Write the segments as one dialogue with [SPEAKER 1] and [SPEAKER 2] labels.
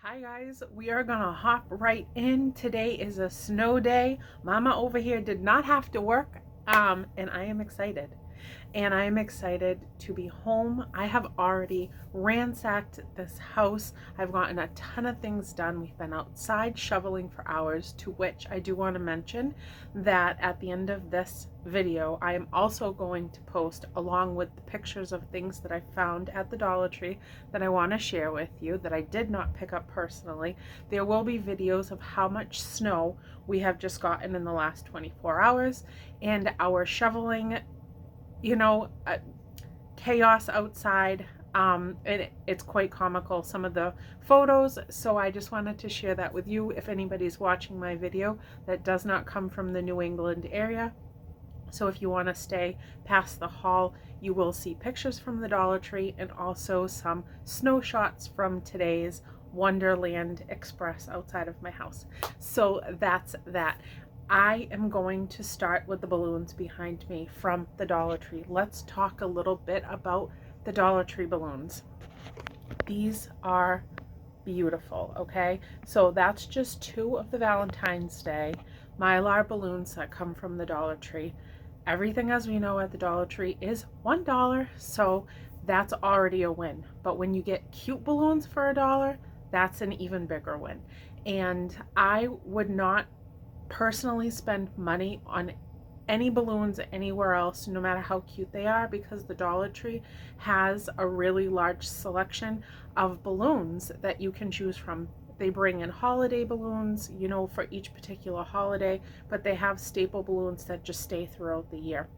[SPEAKER 1] Hi guys, we are gonna hop right in. Today is a snow day. Mama over here did not have to work, and I am excited. And I am excited to be home. I have already ransacked this house. I've gotten a ton of things done. We've been outside shoveling for hours, to which I do want to mention that at the end of this video, I am also going to post, along with the pictures of things that I found at the Dollar Tree that I want to share with you that I did not pick up personally. There will be videos of how much snow we have just gotten in the last 24 hours and our shoveling, you know, chaos outside. It's quite comical, some of the photos, so I just wanted to share that with you if anybody's watching my video that does not come from the New England area. So if you want to stay past the haul, you will see pictures from the Dollar Tree and also some snow shots from today's Wonderland Express outside of my house. So that's that. I am going to start with the balloons behind me from the Dollar Tree. Let's talk a little bit about the Dollar Tree balloons. These are beautiful, okay? So that's just two of the Valentine's Day Mylar balloons that come from the Dollar Tree. Everything, as we know, at the Dollar Tree is $1, so that's already a win. But when you get cute balloons for $1, that's an even bigger win. And I would not personally spend money on any balloons anywhere else, no matter how cute they are, because the Dollar Tree has a really large selection of balloons that you can choose from. They bring in holiday balloons, you know, for each particular holiday, but they have staple balloons that just stay throughout the year.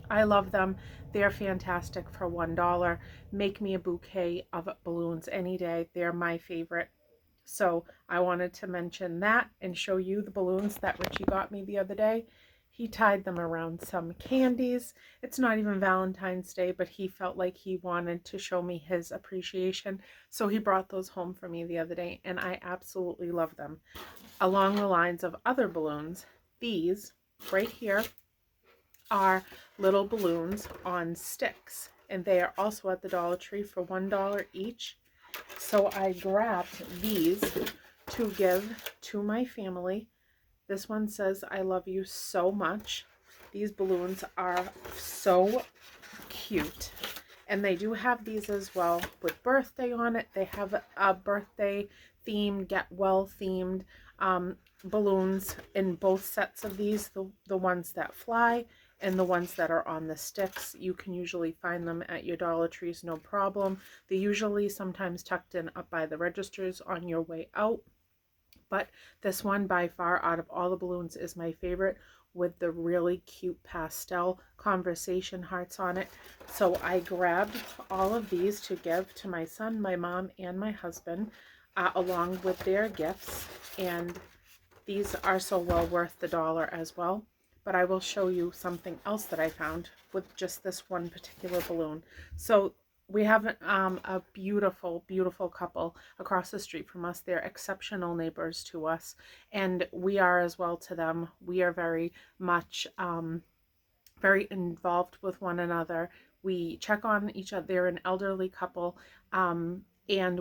[SPEAKER 1] I love them. They're fantastic for $1. Make me a bouquet of balloons any day. They're my favorite. So I wanted to mention that and show you the balloons that Richie got me the other day. He tied them around some candies. It's not even Valentine's Day, but he felt like he wanted to show me his appreciation. So he brought those home for me the other day, and I absolutely love them. Along the lines of other balloons, these right here are little balloons on sticks, and they are also at the Dollar Tree for $1 each. So I grabbed these to give to my family. This one says, "I love you so much." These balloons are so cute. And they do have these as well with birthday on it. They have a birthday themed, get well themed balloons in both sets of these, the ones that fly and the ones that are on the sticks. You can usually find them at your Dollar Trees, no problem. They're usually sometimes tucked in up by the registers on your way out. But this one by far out of all the balloons is my favorite, with the really cute pastel conversation hearts on it. So I grabbed all of these to give to my son, my mom, and my husband, along with their gifts. And these are so well worth the $1 as well. But I will show you something else that I found with just this one particular balloon. So we have a beautiful, beautiful couple across the street from us. They're exceptional neighbors to us, and we are as well to them. We are very much very involved with one another. We check on each other. They're an elderly couple, and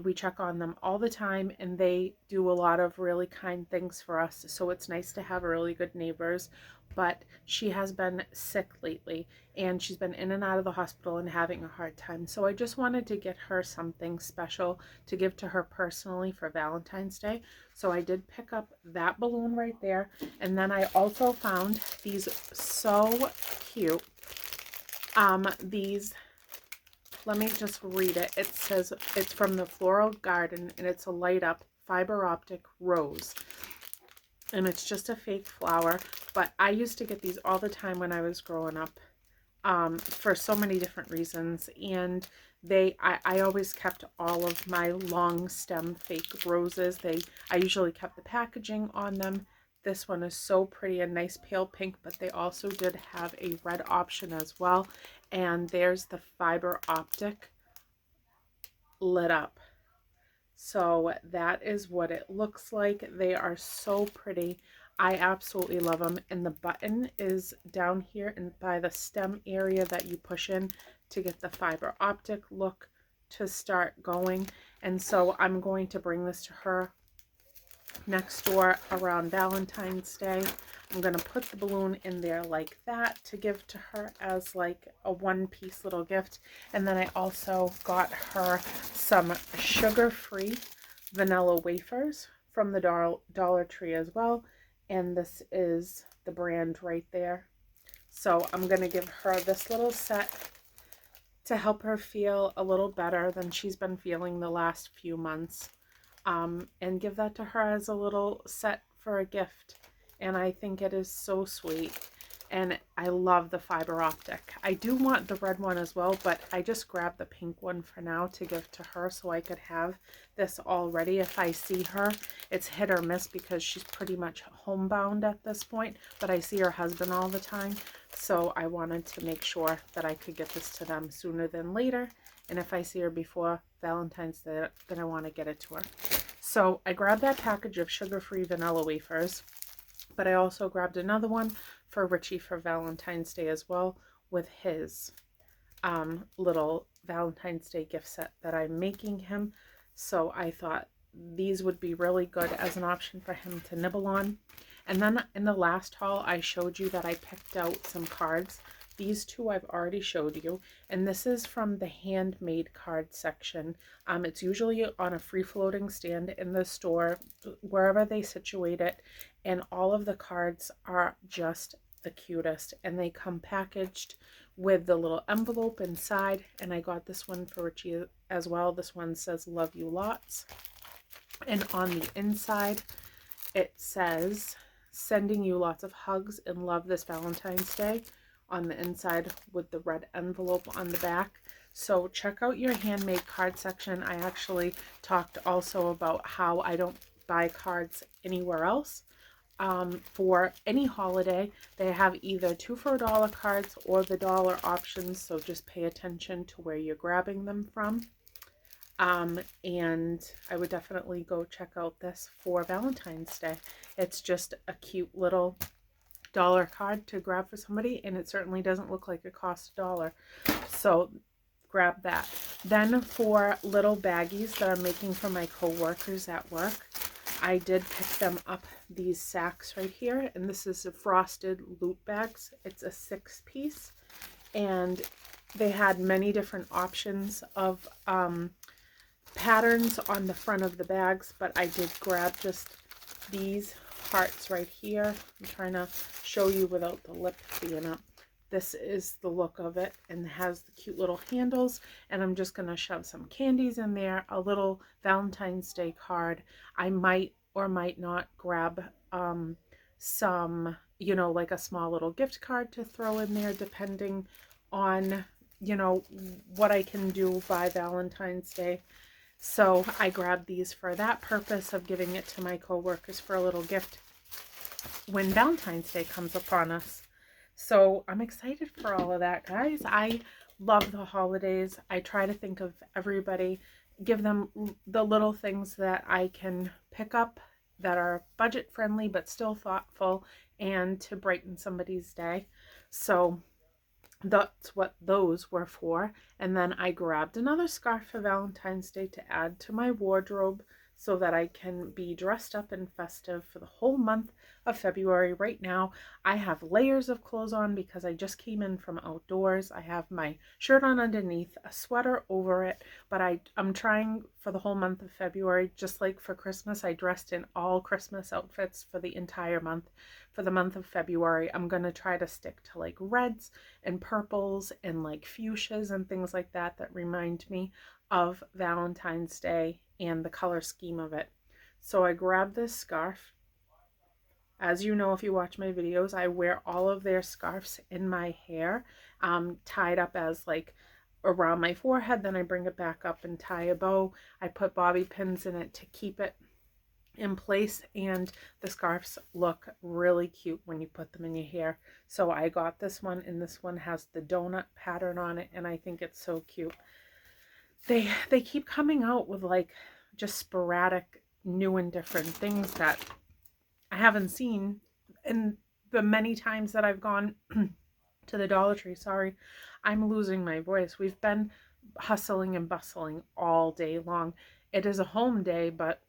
[SPEAKER 1] we check on them all the time, and they do a lot of really kind things for us. So it's nice to have really good neighbors. But she has been sick lately, and she's been in and out of the hospital and having a hard time. So I just wanted to get her something special to give to her personally for Valentine's Day. So I did pick up that balloon right there. And then I also found these so cute. These, let me just read it. It says it's from the Floral Garden, and it's a light up fiber optic rose. And it's just a fake flower, but I used to get these all the time when I was growing up, for so many different reasons. And I always kept all of my long stem fake roses. I usually kept the packaging on them. This one is so pretty, a nice pale pink, but they also did have a red option as well. And there's the fiber optic lit up. So that is what it looks like. They are so pretty. I absolutely love them. And the button is down here and by the stem area that you push in to get the fiber optic look. to start going. And so I'm going to bring this to her next door around Valentine's Day. I'm going to put the balloon in there like that to give to her as like a one-piece little gift. And then I also got her some sugar-free vanilla wafers from the Dollar Tree as well. And this is the brand right there. So I'm going to give her this little set to help her feel a little better than she's been feeling the last few months. And give that to her as a little set for a gift. And I think it is so sweet. And I love the fiber optic. I do want the red one as well, but I just grabbed the pink one for now to give to her so I could have this all ready if I see her. It's hit or miss because she's pretty much homebound at this point, but I see her husband all the time. So I wanted to make sure that I could get this to them sooner than later. And if I see her before Valentine's Day, then I want to get it to her. So I grabbed that package of sugar-free vanilla wafers, but I also grabbed another one for Richie for Valentine's Day as well with his little Valentine's Day gift set that I'm making him. So I thought these would be really good as an option for him to nibble on. And then in the last haul, I showed you that I picked out some cards. These two I've already showed you, and this is from the handmade card section. It's usually on a free-floating stand in the store, wherever they situate it, and all of the cards are just the cutest, and they come packaged with the little envelope inside. And I got this one for Richie as well. This one says "Love you lots," and on the inside it says "Sending you lots of hugs and love this Valentine's Day" on the inside with the red envelope on the back. So check out your handmade card section. I actually talked also about how I don't buy cards anywhere else. For any holiday, they have either 2 for $1 cards or the dollar options, so just pay attention to where you're grabbing them from. And I would definitely go check out this for Valentine's Day. It's just a cute little dollar card to grab for somebody, and it certainly doesn't look like it costs $1, so grab that. Then for little baggies that I'm making for my co-workers at work, I did pick them up these sacks right here, and this is a frosted loot bags. It's a 6-piece, and they had many different options of patterns on the front of the bags, but I did grab just these hearts right here. I'm trying to show you without the lip being up. This is the look of it, and it has the cute little handles, and I'm just going to shove some candies in there, a little Valentine's Day card. I might or might not grab some, you know, like a small little gift card to throw in there, depending on, you know, what I can do by Valentine's Day. So I grabbed these for that purpose of giving it to my co-workers for a little gift when Valentine's Day comes upon us. So I'm excited for all of that, guys. I love the holidays. I try to think of everybody, give them the little things that I can pick up that are budget friendly but still thoughtful and to brighten somebody's day. So that's what those were for. And then I grabbed another scarf for Valentine's Day to add to my wardrobe so that I can be dressed up and festive for the whole month of February. Right now, I have layers of clothes on because I just came in from outdoors. I have my shirt on underneath, a sweater over it, but I'm trying for the whole month of February, just like for Christmas, I dressed in all Christmas outfits for the entire month. For the month of February, I'm going to try to stick to like reds and purples and like fuchsias and things like that that remind me of Valentine's Day and the color scheme of it. So I grabbed this scarf. As you know, if you watch my videos, I wear all of their scarves in my hair, tied up as like around my forehead. Then I bring it back up and tie a bow. I put bobby pins in it to keep it in place, and the scarves look really cute when you put them in your hair. So I got this one, and this one has the donut pattern on it, and I think it's so cute. They keep coming out with like just sporadic new and different things that I haven't seen in the many times that I've gone to the Dollar Tree. Sorry, I'm losing my voice. We've been hustling and bustling all day long. It is a home day, but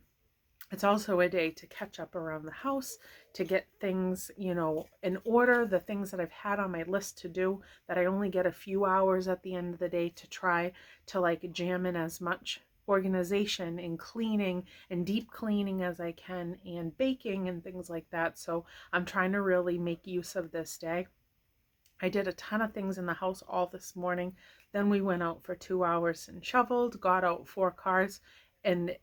[SPEAKER 1] it's also a day to catch up around the house, to get things, in order, the things that I've had on my list to do that I only get a few hours at the end of the day to try to like jam in as much organization and cleaning and deep cleaning as I can, and baking and things like that. So I'm trying to really make use of this day. I did a ton of things in the house all this morning. Then we went out for 2 hours and shoveled, got out 4 cars, and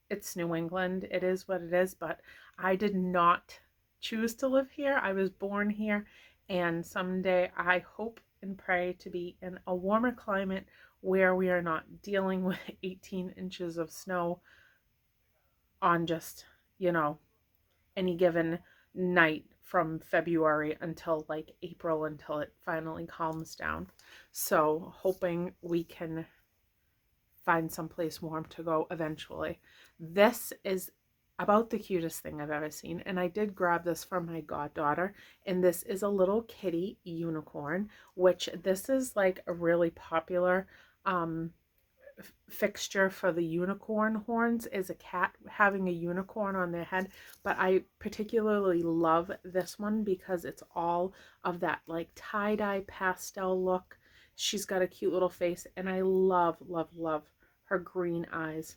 [SPEAKER 1] it's New England. It is what it is, but I did not choose to live here. I was born here, and someday I hope and pray to be in a warmer climate where we are not dealing with 18 inches of snow on just, any given night from February until like April, until it finally calms down. So hoping we can find someplace warm to go eventually. This is about the cutest thing I've ever seen, and I did grab this from my goddaughter, and this is a little kitty unicorn, which this is like a really popular fixture for the unicorn horns, is a cat having a unicorn on their head. But I particularly love this one because it's all of that like tie-dye pastel look. She's got a cute little face, and I love, love, love her green eyes.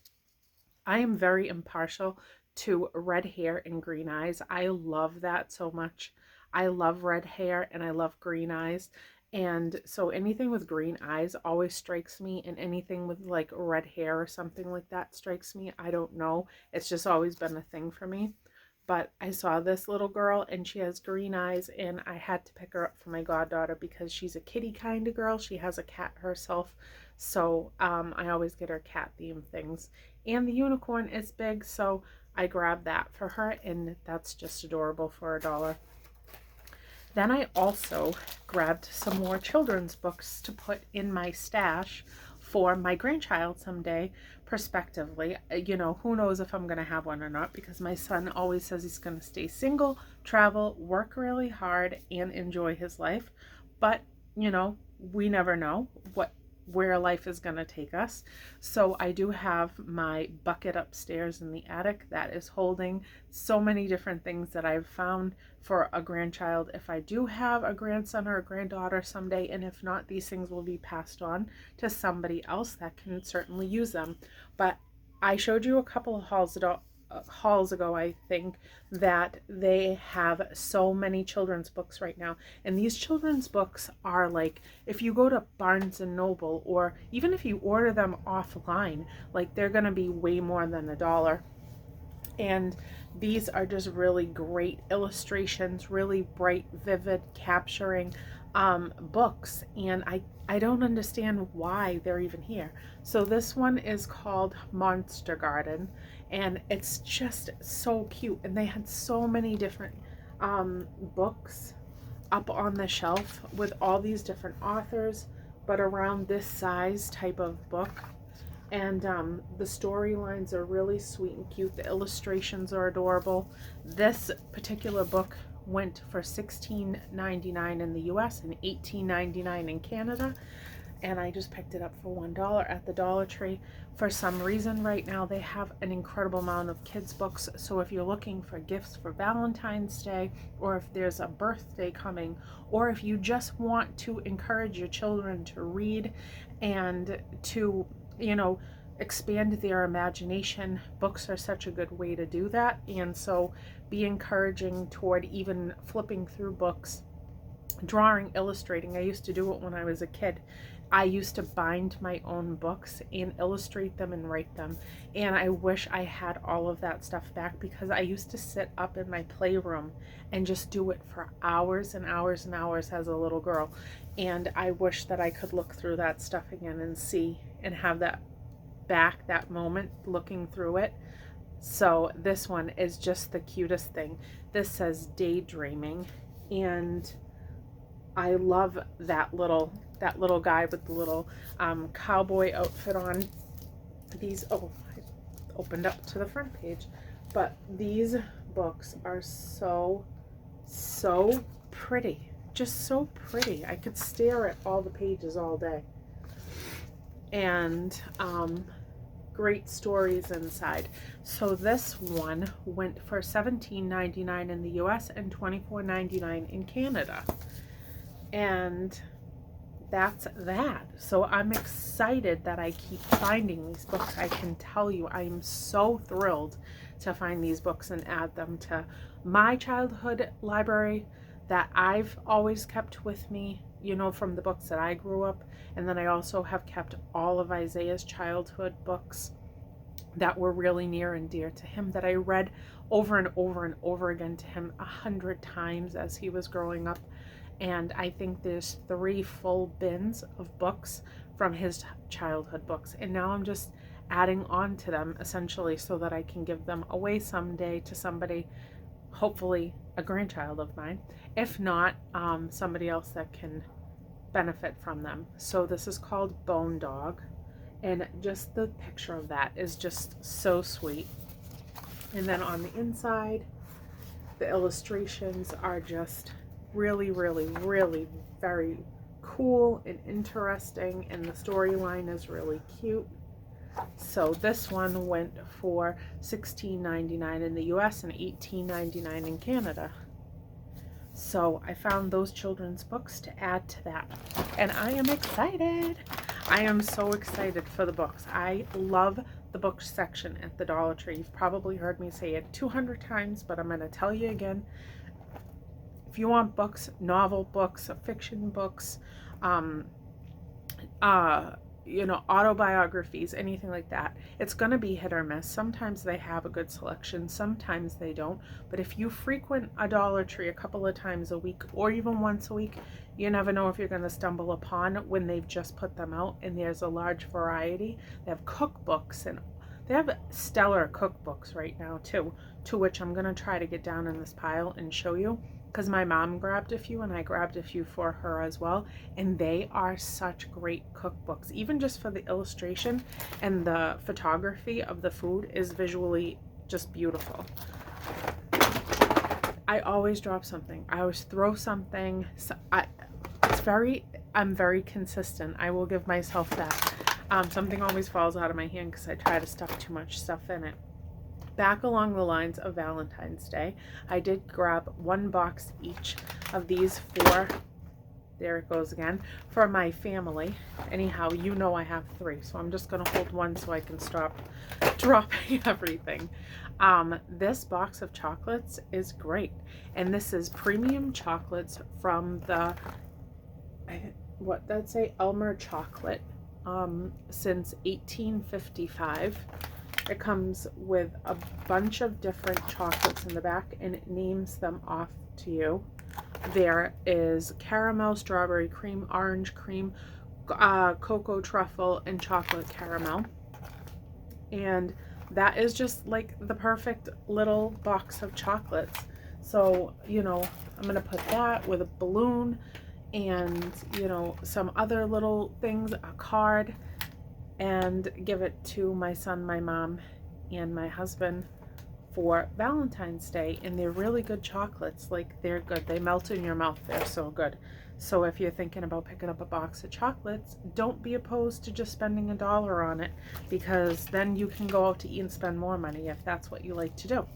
[SPEAKER 1] I am very impartial to red hair and green eyes. I love that so much. I love red hair and I love green eyes. And so anything with green eyes always strikes me, and anything with like red hair or something like that strikes me. I don't know. It's just always been a thing for me. But I saw this little girl and she has green eyes, and I had to pick her up for my goddaughter because she's a kitty kind of girl. She has a cat herself. So I always get her cat themed things. And the unicorn is big, so I grabbed that for her, and that's just adorable for $1. Then I also grabbed some more children's books to put in my stash for my grandchild someday, prospectively. Who knows if I'm going to have one or not, because my son always says he's going to stay single, travel, work really hard, and enjoy his life. But, we never know where life is going to take us. So I do have my bucket upstairs in the attic that is holding so many different things that I've found for a grandchild if I do have a grandson or a granddaughter someday. And if not, these things will be passed on to somebody else that can certainly use them. But I showed you a couple of hauls ago, I think, that they have so many children's books right now. And these children's books are like, if you go to Barnes and Noble, or even if you order them offline, like they're going to be way more than $1. And these are just really great illustrations, really bright, vivid, capturing books. And I don't understand why they're even here. So this one is called Monster Garden, and it's just so cute. And they had so many different books up on the shelf with all these different authors, but around this size type of book. And the storylines are really sweet and cute. The illustrations are adorable. This particular book went for $16.99 in the US and $18.99 in Canada. And I just picked it up for $1 at the Dollar Tree. For some reason right now they have an incredible amount of kids books. So if you're looking for gifts for Valentine's Day, or if there's a birthday coming, or if you just want to encourage your children to read and to expand their imagination, books are such a good way to do that. And so be encouraging toward even flipping through books, drawing, illustrating. I used to do it when I was a kid. I used to bind my own books and illustrate them and write them. And I wish I had all of that stuff back, because I used to sit up in my playroom and just do it for hours and hours and hours as a little girl. And I wish that I could look through that stuff again and see and have that back, that moment looking through it. So this one is just the cutest thing. This says Daydreaming, and I love that little guy with the little cowboy outfit on. These, I opened up to the front page, but these books are so pretty, just so pretty. I could stare at all the pages all day. and great stories inside. So this one went for $17.99 in the US and $24.99 in Canada. And that's that. So I'm excited that I keep finding these books. I can tell you I am so thrilled to find these books and add them to my childhood library that I've always kept with me, you know, from the books that I grew up. And then I also have kept all of Isaiah's childhood books that were really near and dear to him, that I read over and over and over again to him 100 times as he was growing up. And I think there's 3 full bins of books from his childhood books. And now I'm just adding on to them essentially so that I can give them away someday to somebody, hopefully a grandchild of mine. If not, somebody else that can benefit from them. So this is called Bone Dog. And just the picture of that is just so sweet. And then on the inside, the illustrations are just really, really, really very cool and interesting, and the storyline is really cute. So this one went for $16.99 in the US and $18.99 in Canada. So I found those children's books to add to that, and I am excited. I am so excited for the books. I love the book section at the Dollar Tree. You've probably heard me say it 200 times, but I'm going to tell you again. If you want books, novel books, fiction books, you know, autobiographies, anything like that, it's going to be hit or miss. Sometimes they have a good selection, sometimes they don't. But if you frequent a Dollar Tree a couple of times a week or even once a week, you never know if you're going to stumble upon when they've just put them out, and there's a large variety. They have cookbooks, and they have stellar cookbooks right now too, to which I'm going to try to get down in this pile and show you, because my mom grabbed a few and I grabbed a few for her as well, and they are such great cookbooks. Even just for the illustration and the photography of the food is visually just beautiful. I always drop something. I always throw something. So I'm very consistent. I will give myself that. Something always falls out of my hand because I try to stuff too much stuff in it. Back along the lines of Valentine's Day, I did grab 1 box each of these for, there it goes again, for my family. Anyhow, you know I have 3, so I'm just going to hold one so I can stop dropping everything. This box of chocolates is great, and this is premium chocolates from the, what did that say, Elmer Chocolate, since 1855. It comes with a bunch of different chocolates in the back, and it names them off to you. There is caramel, strawberry cream, orange cream, cocoa truffle, and chocolate caramel. And that is just like the perfect little box of chocolates. So, you know, I'm going to put that with a balloon and, you know, some other little things, a card, and give it to my son, my mom, and my husband for Valentine's Day. And they're really good chocolates. Like, they're good. They melt in your mouth. They're so good. So if you're thinking about picking up a box of chocolates, don't be opposed to just spending $1 on it, because then you can go out to eat and spend more money if that's what you like to do.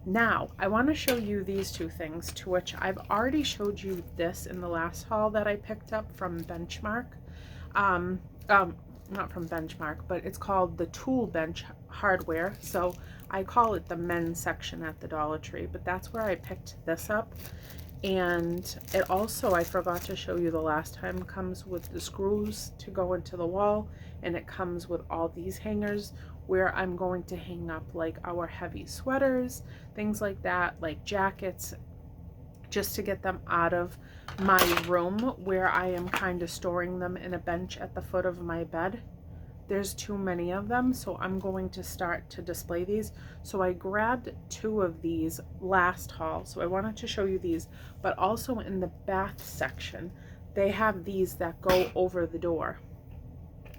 [SPEAKER 1] Now, I want to show you these 2 things, to which I've already showed you this in the last haul that I picked up from Benchmark. Not from Benchmark, but it's called the Tool Bench Hardware. So I call it the men's section at the Dollar Tree, but that's where I picked this up. And it also, I forgot to show you the last time, comes with the screws to go into the wall, and it comes with all these hangers where I'm going to hang up like our heavy sweaters, things like that, like jackets, just to get them out of my room where I am kind of storing them in a bench at the foot of my bed. There's too many of them, so I'm going to start to display these. So I grabbed 2 of these last haul, so I wanted to show you these, but also in the bath section, they have these that go over the door.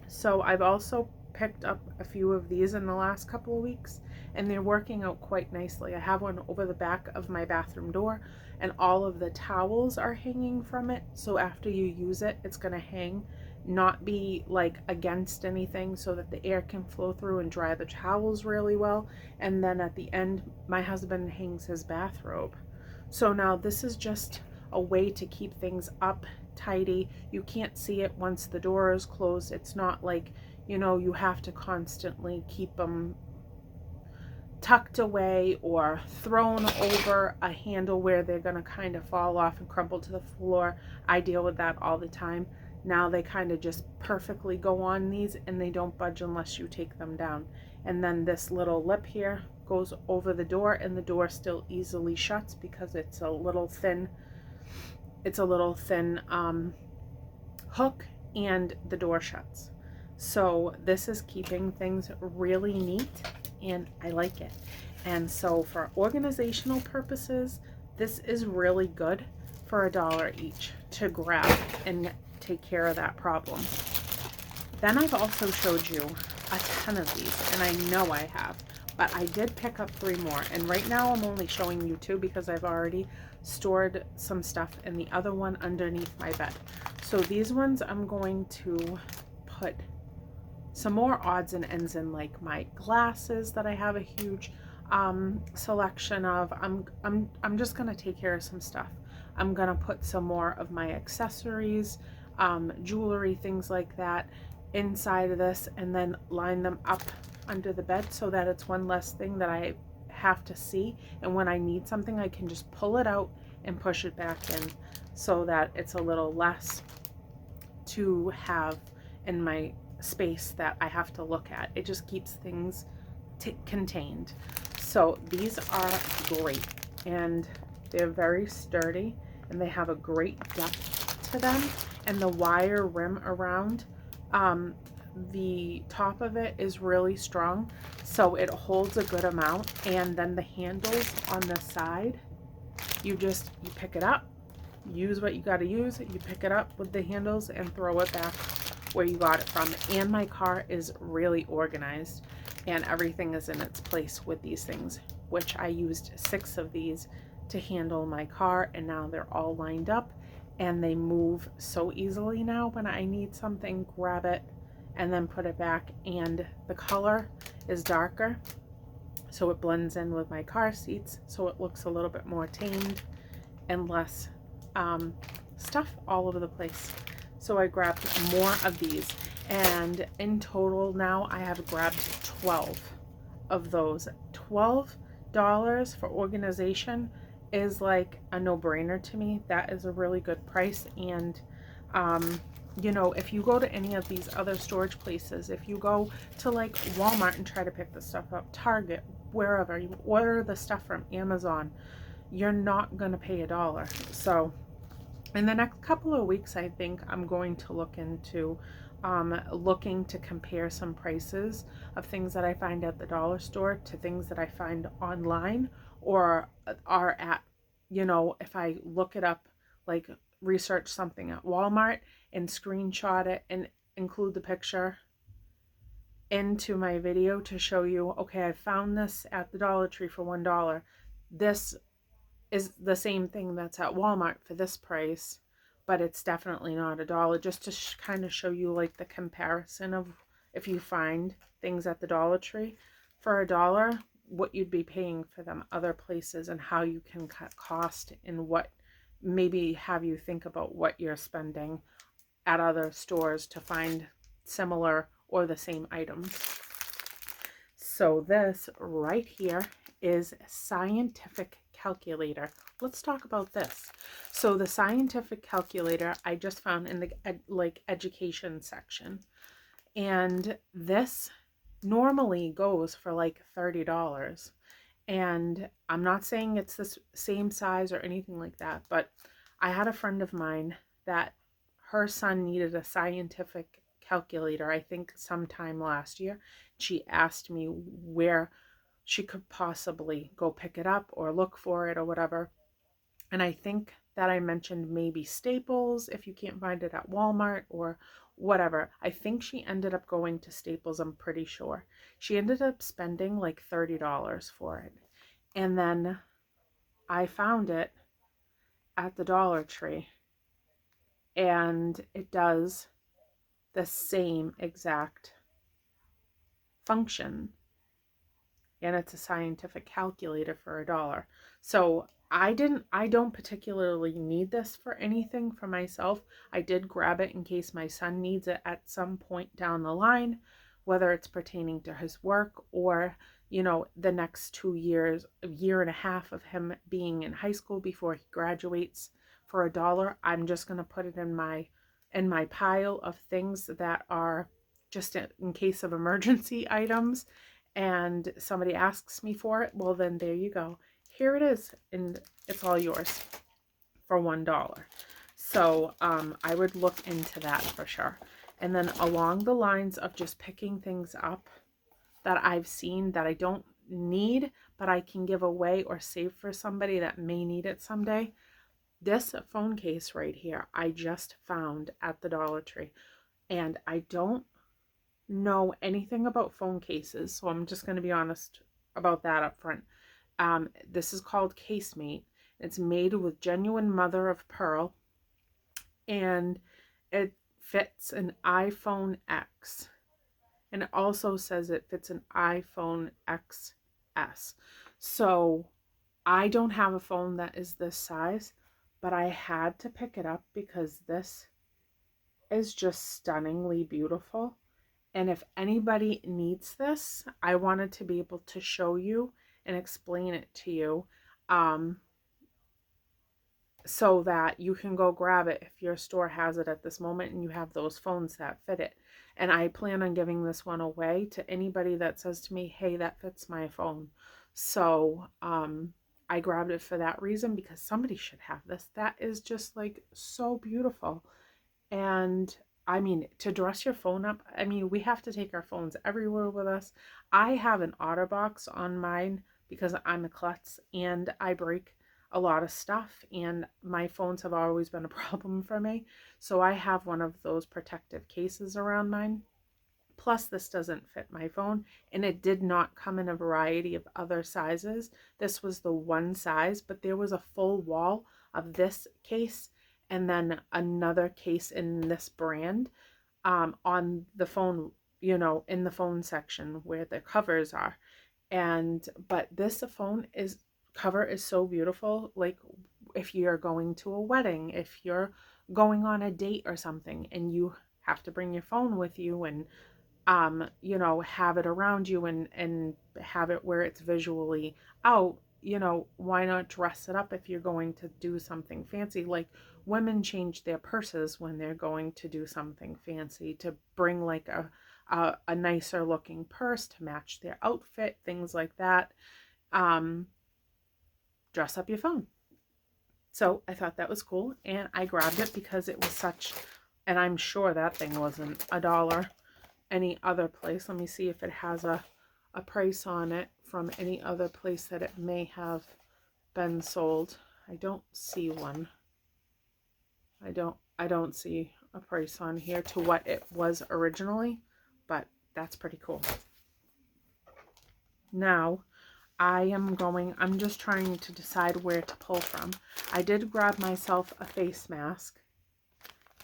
[SPEAKER 1] So I've also picked up a few of these in the last couple of weeks, and they're working out quite nicely. I have one over the back of my bathroom door, and all of the towels are hanging from it, so after you use it, it's going to hang not be like against anything so that the air can flow through and dry the towels really well. And then at the end, my husband hangs his bathrobe. So now this is just a way to keep things up tidy. You can't see it once the door is closed. It's not like, you know, you have to constantly keep them tucked away or thrown over a handle where they're going to kind of fall off and crumple to the floor. I deal with that all the time. Now they kind of just perfectly go on these, and they don't budge unless you take them down. And then this little lip here goes over the door, and the door still easily shuts because it's a little thin hook, and the door shuts. So this is keeping things really neat, and I like it. And so for organizational purposes, this is really good for $1 each to grab and take care of that problem. Then I've also showed you a ton of these, and I know I have, but I did pick up 3 more. And right now I'm only showing you 2 because I've already stored some stuff in the other one underneath my bed. So these ones I'm going to put some more odds and ends in, like my glasses that I have a huge selection of. I'm just gonna take care of some stuff. I'm gonna put some more of my accessories, jewelry, things like that inside of this, and then line them up under the bed so that it's one less thing that I have to see, and when I need something I can just pull it out and push it back in, so that it's a little less to have in my space that I have to look at. It just keeps things contained. So these are great, and they're very sturdy, and they have a great depth to them, and the wire rim around the top of it is really strong, so it holds a good amount. And then the handles on the side, you pick it up, use what you got to use, you pick it up with the handles and throw it back where you got it from. And my car is really organized, and everything is in its place with these things, which I used 6 of these to handle my car, and now they're all lined up, and they move so easily now. When I need something, grab it and then put it back. And the color is darker, so it blends in with my car seats, so it looks a little bit more tamed and less stuff all over the place. So I grabbed more of these, and in total now I have grabbed 12 of those. $12 for organization is like a no-brainer to me. That is a really good price. And you know, if you go to any of these other storage places, if you go to like Walmart and try to pick the stuff up, Target, wherever, you order the stuff from Amazon, you're not gonna pay $1. So in the next couple of weeks, I think I'm going to look into looking to compare some prices of things that I find at the dollar store to things that I find online, or are at, you know, if I look it up, like research something at Walmart and screenshot it and include the picture into my video to show you, okay, I found this at the Dollar Tree for $1. This is the same thing that's at Walmart for this price, but it's definitely not $1, just to kind of show you like the comparison of if you find things at the Dollar Tree for $1, what you'd be paying for them other places, and how you can cut cost, and what maybe have you think about what you're spending at other stores to find similar or the same items. So this right here is Scientific Calculator. Let's talk about this. So the Scientific Calculator I just found in the education section, and this normally goes for like $30. And I'm not saying it's the same size or anything like that, but I had a friend of mine that her son needed a scientific calculator, I think sometime last year. She asked me where she could possibly go pick it up or look for it or whatever. And I think that I mentioned maybe Staples if you can't find it at Walmart or whatever. I think she ended up going to Staples, I'm pretty sure. She ended up spending like $30 for it. And then I found it at the Dollar Tree, and it does the same exact function, and it's a scientific calculator for $1. So I don't particularly need this for anything for myself. I did grab it in case my son needs it at some point down the line, whether it's pertaining to his work or, the next 2 years, a year and a half of him being in high school before he graduates. For $1, I'm just going to put it in my pile of things that are just in case of emergency items, and somebody asks me for it. Well, then there you go. Here it is, and it's all yours for $1. So I would look into that for sure. And then along the lines of just picking things up that I've seen that I don't need, but I can give away or save for somebody that may need it someday. This phone case right here, I just found at the Dollar Tree. And I don't know anything about phone cases, so I'm just going to be honest about that up front. This is called Casemate. It's made with genuine mother of pearl, and it fits an iPhone X. And it also says it fits an iPhone XS. So I don't have a phone that is this size, but I had to pick it up because this is just stunningly beautiful. And if anybody needs this, I wanted to be able to show you and explain it to you, so that you can go grab it if your store has it at this moment and you have those phones that fit it. And I plan on giving this one away to anybody that says to me, hey, that fits my phone. So I grabbed it for that reason, because somebody should have this. That is just like so beautiful. And I mean, to dress your phone up, I mean, we have to take our phones everywhere with us. I have an OtterBox on mine because I'm a klutz and I break a lot of stuff, and my phones have always been a problem for me. So I have one of those protective cases around mine. Plus, this doesn't fit my phone, and it did not come in a variety of other sizes. This was the one size, but there was a full wall of this case and then another case in this brand on the phone, in the phone section where the covers are. But this phone cover is so beautiful. Like if you're going to a wedding, if you're going on a date or something, and you have to bring your phone with you and have it around you and have it where it's visually out, why not dress it up if you're going to do something fancy? Like women change their purses when they're going to do something fancy, to bring like a nicer looking purse to match their outfit, things like that. Dress up your phone. So I thought that was cool, and I grabbed it because it was and I'm sure that thing wasn't $1 any other place. Let me see if it has a price on it from any other place that it may have been sold. I don't see one. I don't see a price on here to what it was originally, but that's pretty cool. Now I'm just trying to decide where to pull from. I did grab myself a face mask,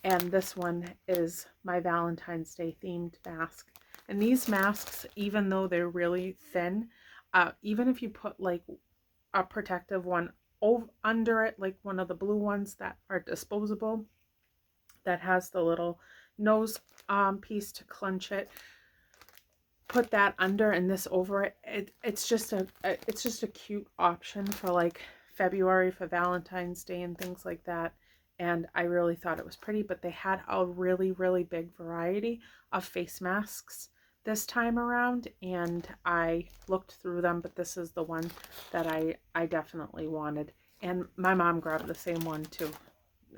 [SPEAKER 1] and this one is my Valentine's Day themed mask. And these masks, even though they're really thin, even if you put like a protective one under it, like one of the blue ones that are disposable, that has the little nose piece to clench it, put that under and this over it. It's just a cute option for like February, for Valentine's Day and things like that. And I really thought it was pretty, but they had a really, really big variety of face masks this time around, and I looked through them, but this is the one that I definitely wanted. And my mom grabbed the same one too.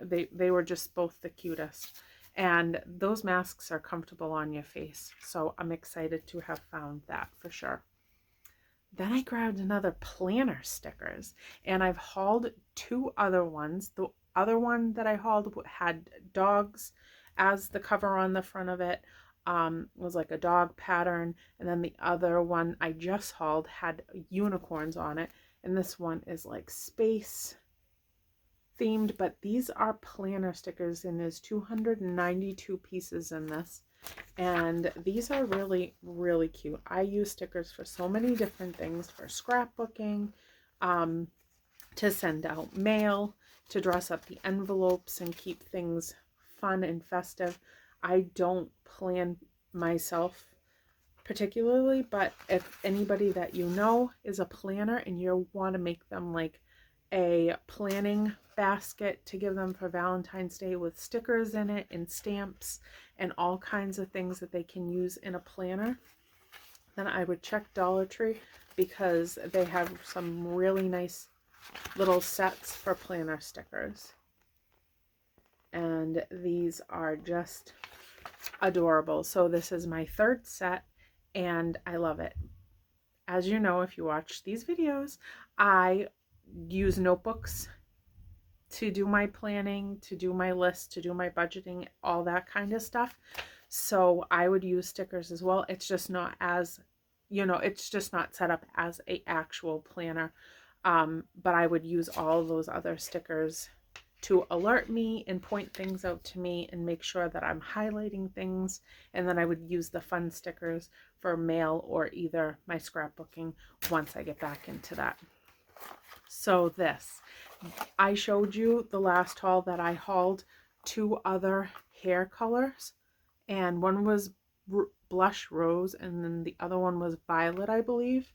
[SPEAKER 1] They were just both the cutest. And those masks are comfortable on your face, so I'm excited to have found that for sure. Then I grabbed another planner stickers, and I've hauled 2 other ones. The other one that I hauled had dogs as the cover on the front of it. Was like a dog pattern, and then the other one I just hauled had unicorns on it, and this one is like space themed, but these are planner stickers, and there's 292 pieces in this. And these are really, really cute. I use stickers for so many different things, for scrapbooking, to send out mail, to dress up the envelopes and keep things fun and festive. I don't plan myself particularly, but if anybody that you know is a planner and you want to make them like a planning basket to give them for Valentine's Day with stickers in it and stamps and all kinds of things that they can use in a planner, then I would check Dollar Tree, because they have some really nice little sets for planner stickers. And these are just adorable. So this is my third set, and I love it. As you know, if you watch these videos, I use notebooks to do my planning, to do my list, to do my budgeting, all that kind of stuff. So I would use stickers as well. It's just not as, it's just not set up as a actual planner. But I would use all those other stickers to alert me and point things out to me and make sure that I'm highlighting things. And then I would use the fun stickers for mail or either my scrapbooking once I get back into that. So this, I showed you the last haul that I hauled 2 other hair colors, and one was blush rose and then the other one was violet, I believe.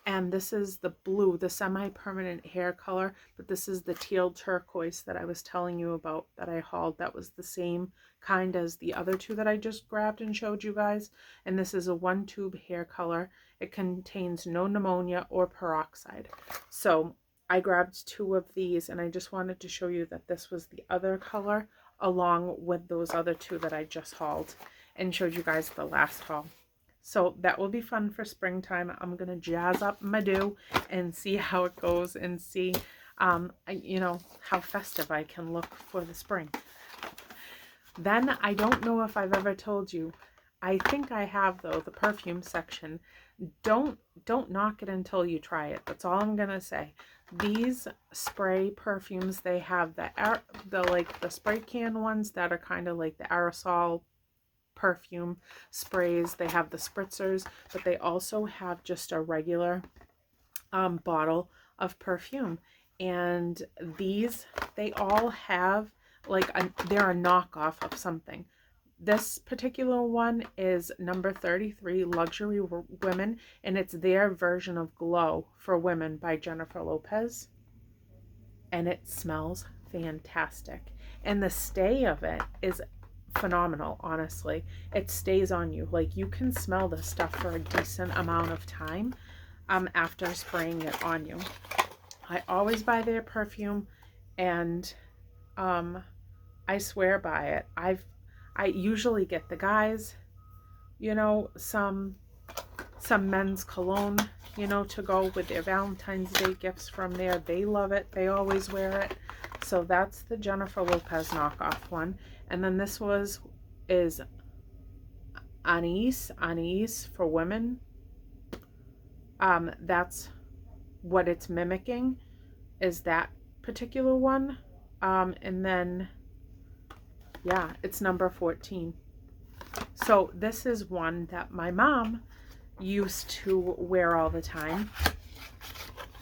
[SPEAKER 1] And this is the blue, the semi-permanent hair color, but this is the teal turquoise that I was telling you about that I hauled. That was the same kind as the other 2 that I just grabbed and showed you guys. And this is a 1-tube hair color. It contains no pneumonia or peroxide. So I grabbed 2 of these, and I just wanted to show you that this was the other color along with those other 2 that I just hauled and showed you guys the last haul. So that will be fun for springtime. I'm going to jazz up my do and see how it goes, and see, how festive I can look for the spring. Then I don't know if I've ever told you, I think I have though, the perfume section. Don't knock it until you try it. That's all I'm going to say. These spray perfumes, they have the spray can ones that are kind of like the aerosol perfume sprays. They have the spritzers, but they also have just a regular bottle of perfume. And these, they all have they're a knockoff of something. This particular one is number 33, Luxury Women, and it's their version of Glow for Women by Jennifer Lopez. And it smells fantastic. And the stay of it is phenomenal, honestly. It stays on you. Like, you can smell this stuff for a decent amount of time after spraying it on you. I always buy their perfume, and I swear by it. I usually get the guys, some men's cologne, to go with their Valentine's Day gifts from there. They love it. They always wear it. So that's the Jennifer Lopez knockoff one. And then this is Anise for Women. That's what it's mimicking, is that particular one. And then, yeah, it's number 14. So this is one that my mom used to wear all the time.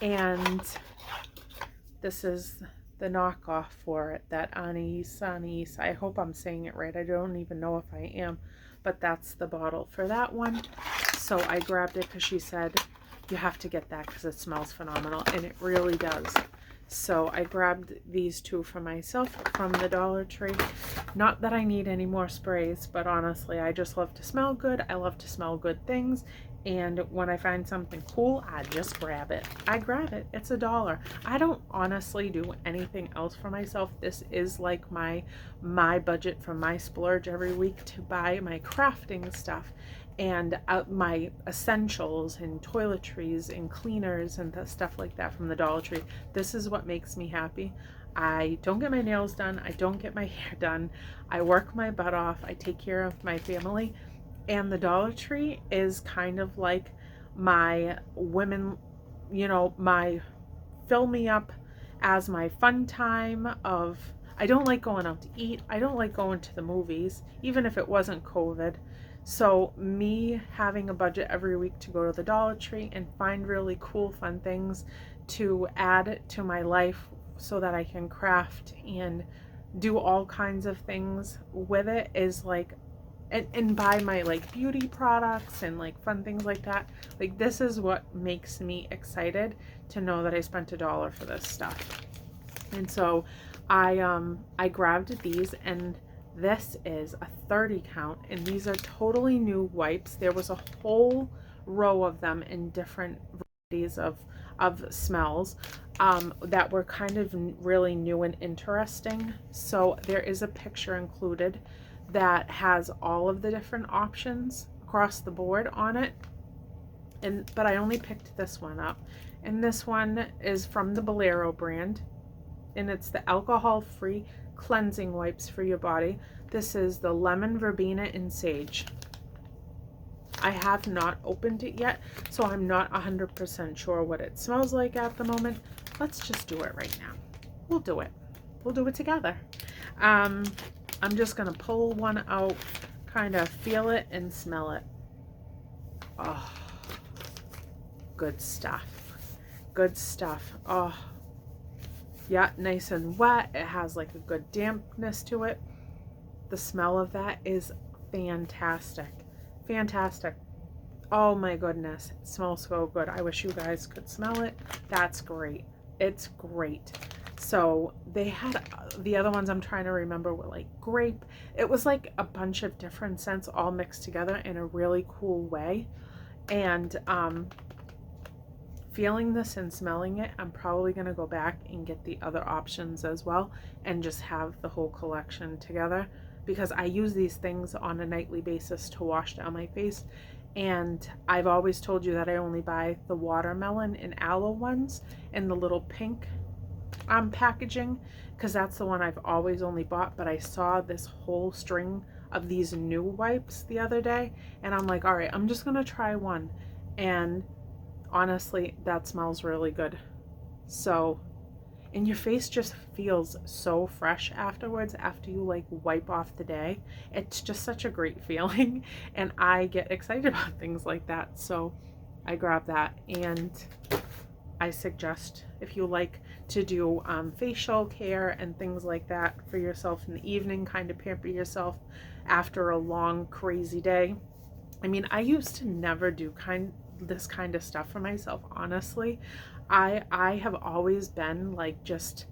[SPEAKER 1] And this is the knockoff for it, that Anise. I hope I'm saying it right. I don't even know if I am, but that's the bottle for that one. So I grabbed it because she said, you have to get that because it smells phenomenal, and it really does. So I grabbed these 2 for myself from the Dollar Tree. Not that I need any more sprays, but honestly, I just love to smell good. I love to smell good things. And when I find something cool, I just grab it. I grab it. It's $1. I don't honestly do anything else for myself. This is like my budget for my splurge every week, to buy my crafting stuff and my essentials and toiletries and cleaners and stuff like that from the Dollar Tree. This is what makes me happy. I don't get my nails done. I don't get my hair done. I work my butt off. I take care of my family. And the Dollar Tree is kind of like my women, my fill me up as my fun time of, I don't like going out to eat. I don't like going to the movies, even if it wasn't COVID. So me having a budget every week to go to the Dollar Tree and find really cool, fun things to add to my life so that I can craft and do all kinds of things with it is like, and buy my like beauty products and like fun things like that. Like this is what makes me excited to know that I spent $1 for this stuff. And so I grabbed these, and this is a 30 count, and these are totally new wipes. There was a whole row of them in different varieties of smells that were kind of really new and interesting. So there is a picture included that has all of the different options across the board on it. But I only picked this one up. And this one is from the Bolero brand. And it's the alcohol-free cleansing wipes for your body. This is the lemon, verbena, and sage. I have not opened it yet, so I'm not 100% sure what it smells like at the moment. Let's just do it right now. We'll do it. We'll do it together. I'm just gonna pull one out, kind of feel it and smell it. Oh, good stuff. Good stuff. Oh, yeah, nice and wet. It has like a good dampness to it. The smell of that is fantastic. Fantastic. Oh my goodness, it smells so good. I wish you guys could smell it. That's great. It's great. So they had the other ones I'm trying to remember were like grape. It was like a bunch of different scents all mixed together in a really cool way. And feeling this and smelling it, I'm probably going to go back and get the other options as well and just have the whole collection together, because I use these things on a nightly basis to wash down my face. And I've always told you that I only buy the watermelon and aloe ones in the little pink packaging, because that's the one I've always only bought. But I saw this whole string of these new wipes the other day, and I'm like, all right, I'm just gonna try one. And honestly, that smells really good. So, and your face just feels so fresh afterwards after you like wipe off the day. It's just such a great feeling, and I get excited about things like that. So I grab that, and I suggest, if you like to do facial care and things like that for yourself in the evening, kind of pamper yourself after a long crazy day. I mean, I used to never do this kind of stuff for myself, honestly. I have always been like just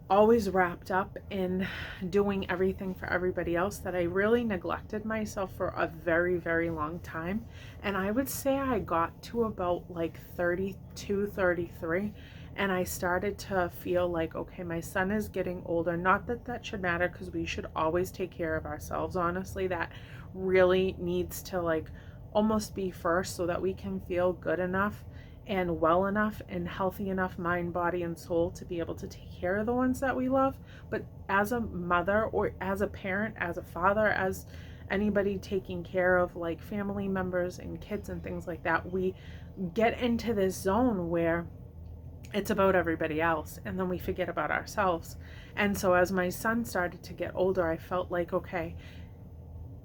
[SPEAKER 1] always wrapped up in doing everything for everybody else, that I really neglected myself for a very, very long time. And I would say I got to about like 32, 33, and I started to feel like, okay, my son is getting older. Not that that should matter, because we should always take care of ourselves. Honestly, that really needs to like almost be first, so that we can feel good enough and well enough and healthy enough mind, body, and soul to be able to take care of the ones that we love. But as a mother, or as a parent, as a father, as anybody taking care of like family members and kids and things like that, we get into this zone where it's about everybody else, and then we forget about ourselves. And so as my son started to get older, I felt like, okay,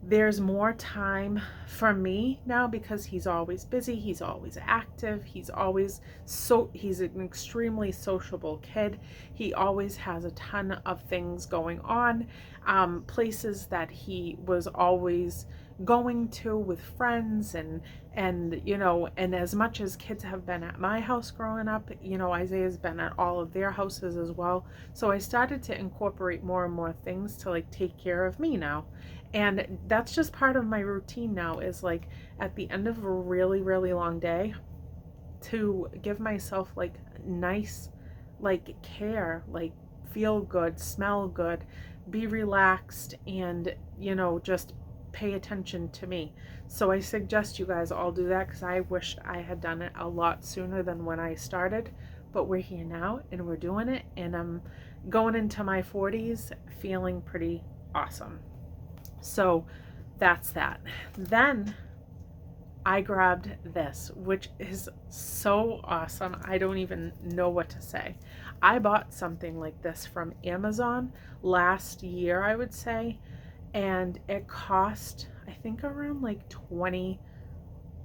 [SPEAKER 1] there's more time for me now, because he's always busy, he's always active, he's an extremely sociable kid. He always has a ton of things going on, places that he was always going to with friends, and you know, and as much as kids have been at my house growing up, you know, Isaiah's been at all of their houses as well. So I started to incorporate more and more things to like take care of me now. And that's just part of my routine now, is like at the end of a really, really long day, to give myself like nice, like care, like feel good, smell good, be relaxed, and, you know, just pay attention to me. So I suggest you guys all do that, because I wished I had done it a lot sooner than when I started. But we're here now, and we're doing it, and I'm going into my 40s feeling pretty awesome. So that's that. Then I grabbed this, which is so awesome. I don't even know what to say. I bought something like this from Amazon last year, I would say, and it cost, I think, around like $22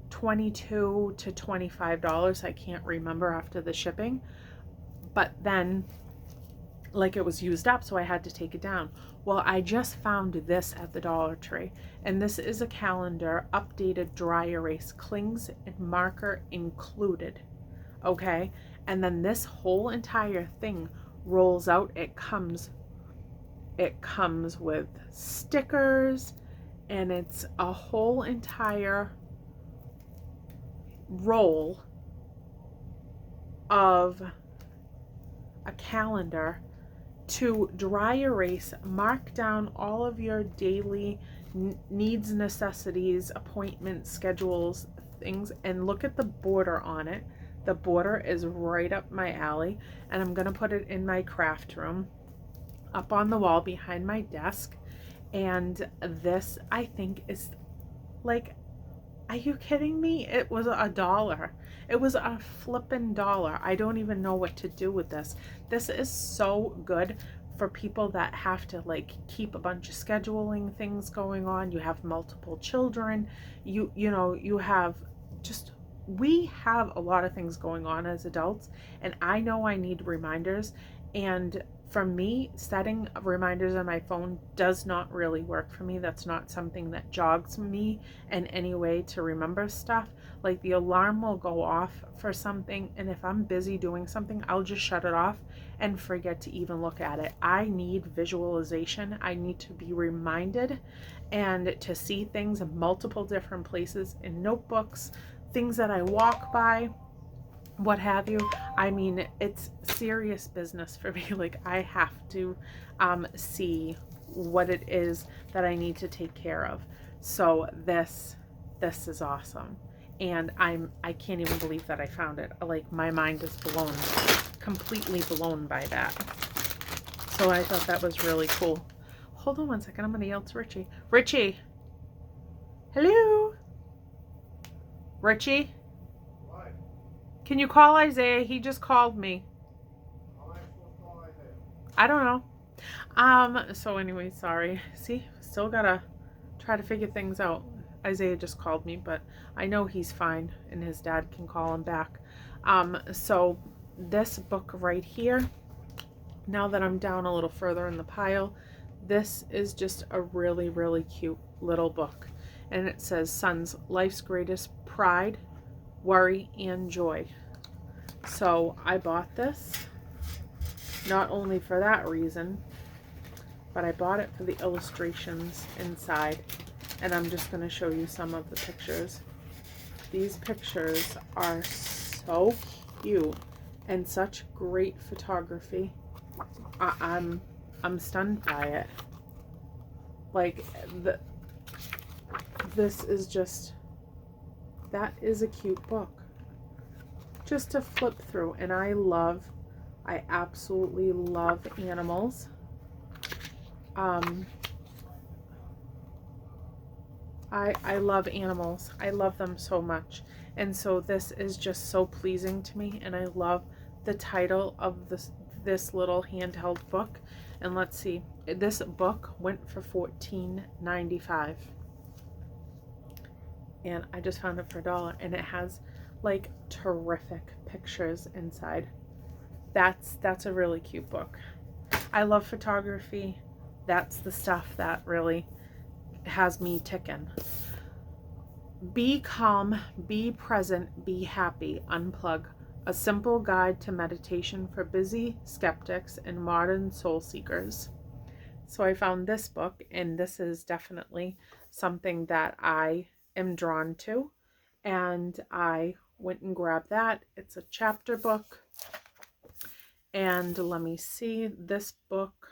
[SPEAKER 1] to $25. I can't remember after the shipping, but then like it was used up, so I had to take it down. Well, I just found this at the Dollar Tree, and this is a calendar, updated dry erase, clings and marker included. Okay, and then this whole entire thing rolls out. It comes with stickers, and it's a whole entire roll of a calendar to dry erase, mark down all of your daily needs, necessities, appointments, schedules, things, and look at the border on it. The border is right up my alley, and I'm gonna put it in my craft room up on the wall behind my desk. And this, I think, is like, are you kidding me? It was $1. It was a flippin' dollar. I don't even know what to do with this. This is so good for people that have to like keep a bunch of scheduling things going on. You have multiple children. You know, you have just, we have a lot of things going on as adults, and I know I need reminders. And for me, setting reminders on my phone does not really work for me. That's not something that jogs me in any way to remember stuff. Like the alarm will go off for something, and if I'm busy doing something, I'll just shut it off and forget to even look at it. I need visualization. I need to be reminded and to see things in multiple different places, in notebooks, things that I walk by, what have you. I mean, it's serious business for me. Like, I have to see what it is that I need to take care of. So this is awesome, and I can't even believe that I found it. Like, my mind is blown, completely blown by that. So I thought that was really cool. Hold on one second, I'm gonna yell to Richie. Richie, hello, Richie. Can you call Isaiah? He just called me. How am I supposed to call Isaiah? I don't know. So anyway, sorry. See, still gotta try to figure things out. Isaiah just called me, but I know he's fine and his dad can call him back. So this book right here, now that I'm down a little further in the pile, this is just a really, really cute little book. And it says, Sons, Life's Greatest Pride, Worry, and Joy. So I bought this not only for that reason, but I bought it for the illustrations inside, and I'm just going to show you some of the pictures. These pictures are so cute and such great photography. I'm stunned by it. Like, this is just, that is a cute book just to flip through. And I absolutely love animals. I love animals. I love them so much. And so this is just so pleasing to me, and I love the title of this little handheld book. And let's see, this book went for $14.95. And I just found it for $1, and it has like terrific pictures inside. That's a really cute book. I love photography. That's the stuff that really has me ticking. Be calm, be present, be happy, unplug. A simple guide to meditation for busy skeptics and modern soul seekers. So I found this book, and this is definitely something that I am drawn to, and I went and grabbed that. It's a chapter book, and let me see, this book,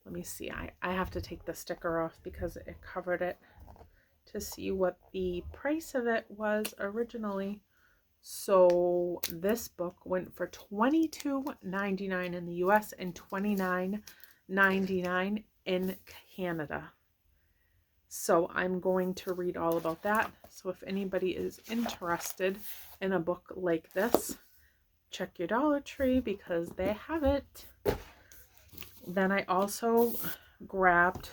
[SPEAKER 1] let me see, I have to take the sticker off because it covered it, to see what the price of it was originally. So this book went for $22.99 in the US and $29.99 in Canada. So I'm going to read all about that. So if anybody is interested in a book like this, check your Dollar Tree because they have it. Then I also grabbed,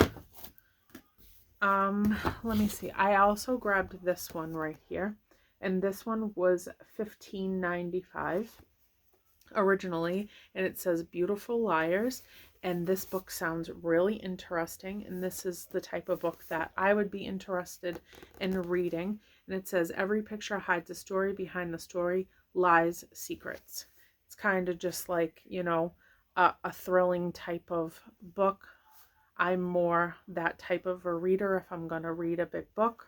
[SPEAKER 1] let me see. I also grabbed this one right here. And this one was $15.95 originally. And it says Beautiful Liars. And this book sounds really interesting. And this is the type of book that I would be interested in reading. And it says, every picture hides a story. Behind the story lies secrets. It's kind of just like, you know, a thrilling type of book. I'm more that type of a reader if I'm going to read a big book.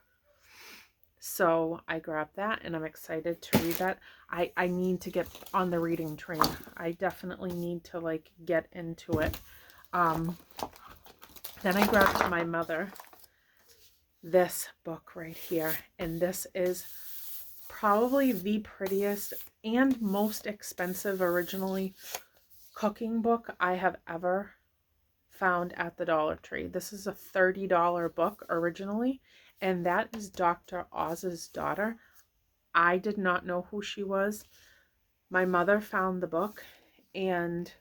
[SPEAKER 1] So I grabbed that and I'm excited to read that. I need to get on the reading train. I definitely need to like get into it. Then I grabbed my mother this book right here. And this is probably the prettiest and most expensive originally cooking book I have ever found at the Dollar Tree. This is a $30 book originally, and that is Dr. Oz's Daughter. I did not know who she was. My mother found the book and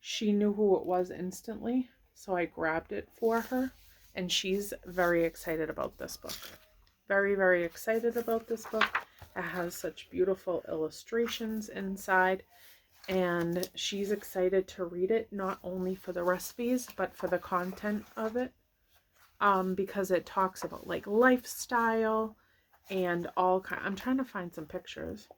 [SPEAKER 1] she knew who it was instantly, so I grabbed it for her, and she's very excited about this book. Very, very excited about this book. It has such beautiful illustrations inside. And she's excited to read it, not only for the recipes, but for the content of it. Because it talks about like lifestyle and all kind. I'm trying to find some pictures.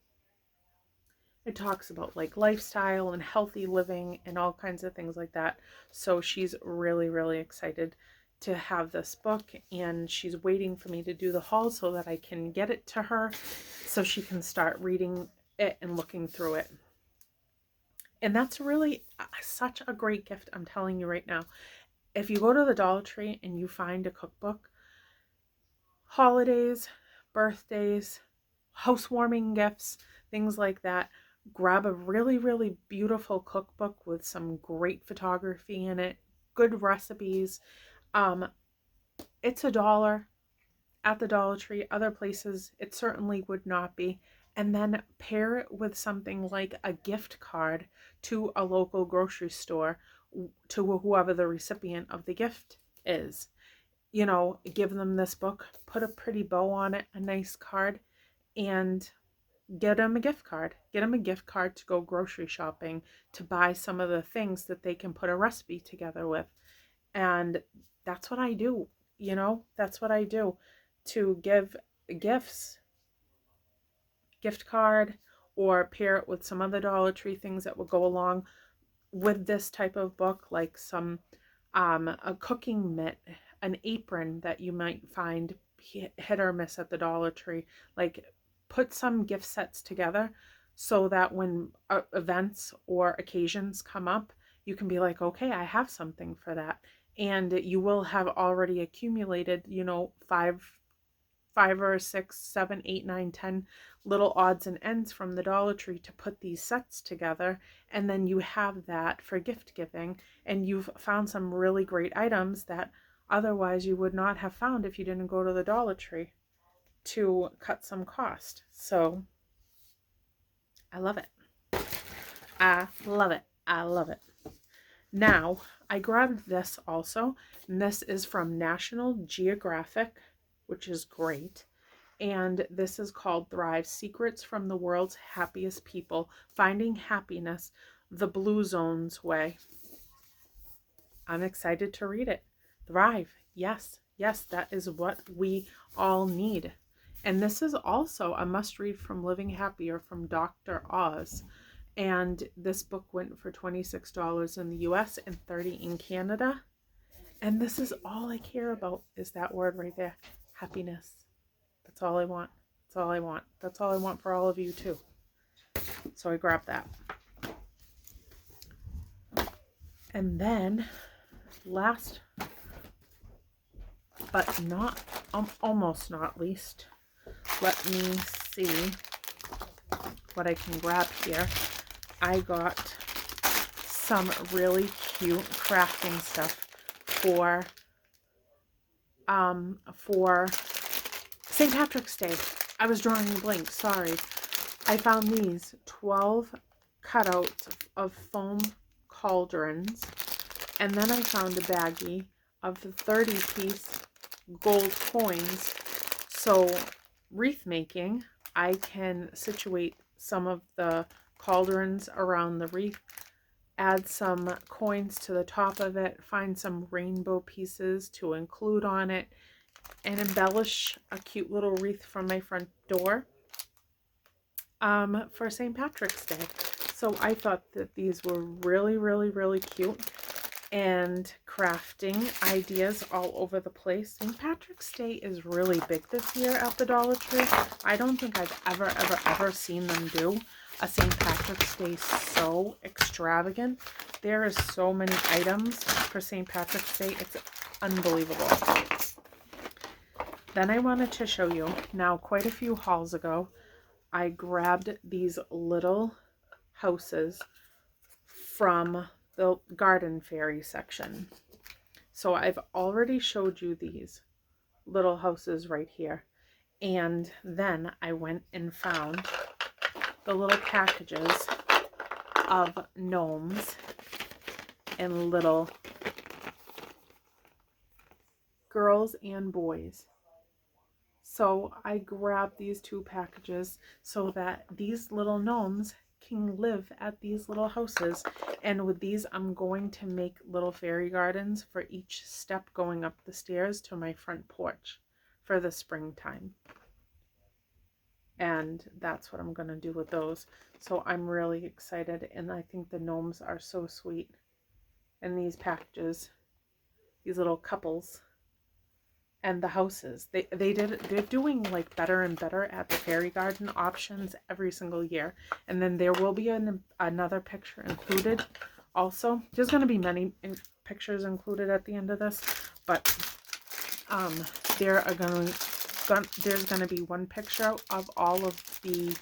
[SPEAKER 1] It talks about like lifestyle and healthy living and all kinds of things like that. So she's really, really excited to have this book, and she's waiting for me to do the haul so that I can get it to her so she can start reading it and looking through it. And that's really such a great gift, I'm telling you right now. If you go to the Dollar Tree and you find a cookbook, holidays, birthdays, housewarming gifts, things like that, grab a really, really beautiful cookbook with some great photography in it, good recipes. It's $1 at the Dollar Tree. Other places, it certainly would not be. And then pair it with something like a gift card to a local grocery store, to whoever the recipient of the gift is. You know, give them this book, put a pretty bow on it, a nice card, and get them a gift card. Get them a gift card to go grocery shopping, to buy some of the things that they can put a recipe together with. And that's what I do, you know, that's what I do, to give gifts. Gift card, or pair it with some other Dollar Tree things that will go along with this type of book, like some a cooking mitt, an apron that you might find hit or miss at the Dollar Tree. Like, put some gift sets together so that when events or occasions come up, you can be like, okay, I have something for that. And you will have already accumulated, you know, five or six, 7, 8, 9, 10 little odds and ends from the Dollar Tree to put these sets together. And then you have that for gift giving, and you've found some really great items that otherwise you would not have found if you didn't go to the Dollar Tree to cut some cost. So I love it. I love it. I love it. Now, I grabbed this also, and this is from National Geographic, which is great. And this is called Thrive: Secrets from the World's Happiest People, Finding Happiness the Blue Zone's Way. I'm excited to read it. Thrive. Yes, yes, that is what we all need. And this is also a must-read from Living Happier from Dr. Oz. And this book went for $26 in the US and $30 in Canada. And this is all I care about, is that word right there, happiness. That's all I want. That's all I want. That's all I want for all of you too. So I grabbed that. And then last but not, almost not least, let me see what I can grab here. I got some really cute crafting stuff for for St. Patrick's Day. I was drawing a blank, sorry. I found these 12 cutouts of foam cauldrons, and then I found a baggie of the 30-piece gold coins. So wreath making, I can situate some of the cauldrons around the wreath, add some coins to the top of it, find some rainbow pieces to include on it, and embellish a cute little wreath from my front door for St. Patrick's Day. So I thought that these were really, really, really cute, and crafting ideas all over the place. St. Patrick's Day is really big this year at the Dollar Tree. I don't think I've ever seen them do a St. Patrick's Day so extravagant. There is so many items for St. Patrick's Day. It's unbelievable. Then I wanted to show you, now quite a few hauls ago, I grabbed these little houses from the Garden Fairy section. So I've already showed you these little houses right here. And then I went and found the little packages of gnomes and little girls and boys. So I grabbed these two packages so that these little gnomes can live at these little houses. And with these, I'm going to make little fairy gardens for each step going up the stairs to my front porch for the springtime. And that's what I'm going to do with those. So I'm really excited, and I think the gnomes are so sweet. And these packages, these little couples, and the houses, they're doing like better and better at the fairy garden options every single year. And then there will be another picture included also. There's going to be many pictures included at the end of this, but there's going to be one picture of all of the,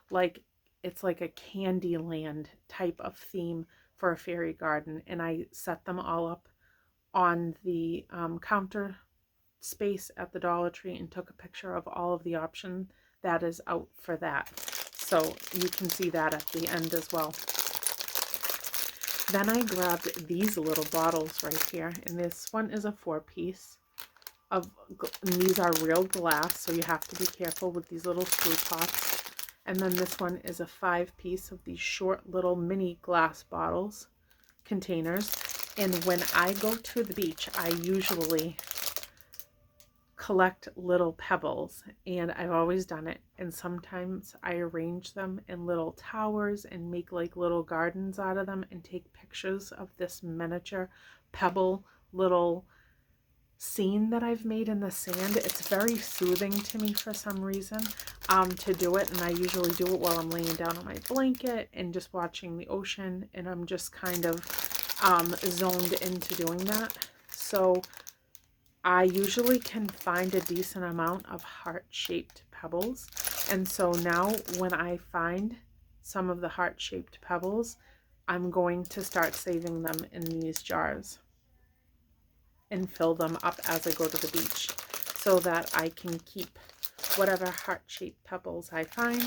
[SPEAKER 1] like, it's like a Candyland type of theme for a fairy garden, and I set them all up on the counter space at the Dollar Tree and took a picture of all of the option that is out for that, so you can see that at the end as well. Then I grabbed these little bottles right here, and this one is a 4-piece of, and these are real glass, so you have to be careful with these little screw tops. And then this one is a 5-piece of these short little mini glass bottles containers. And when I go to the beach, I usually collect little pebbles, and I've always done it, and sometimes I arrange them in little towers and make like little gardens out of them and take pictures of this miniature pebble little scene that I've made in the sand. It's very soothing to me for some reason to do it, and I usually do it while I'm laying down on my blanket and just watching the ocean, and I'm just kind of zoned into doing that. So I usually can find a decent amount of heart-shaped pebbles, and so now when I find some of the heart-shaped pebbles, I'm going to start saving them in these jars and fill them up as I go to the beach, so that I can keep whatever heart-shaped pebbles I find.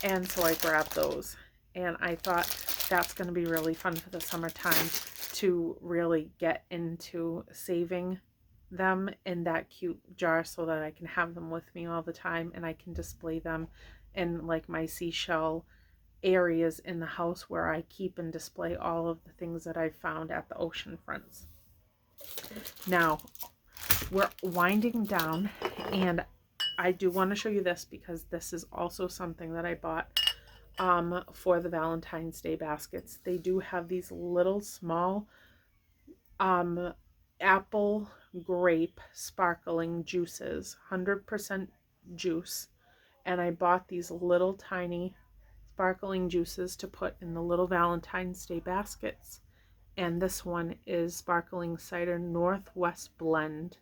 [SPEAKER 1] And so I grabbed those, and I thought that's going to be really fun for the summertime to really get into saving them in that cute jar so that I can have them with me all the time, and I can display them in like my seashell areas in the house where I keep and display all of the things that I've found at the ocean fronts. Now we're winding down, and I do want to show you this because this is also something that I bought for the Valentine's Day baskets. They do have these little small apple grape sparkling juices, 100% juice, and I bought these little tiny sparkling juices to put in the little Valentine's Day baskets. And this one is Sparkling Cider Northwest Blend.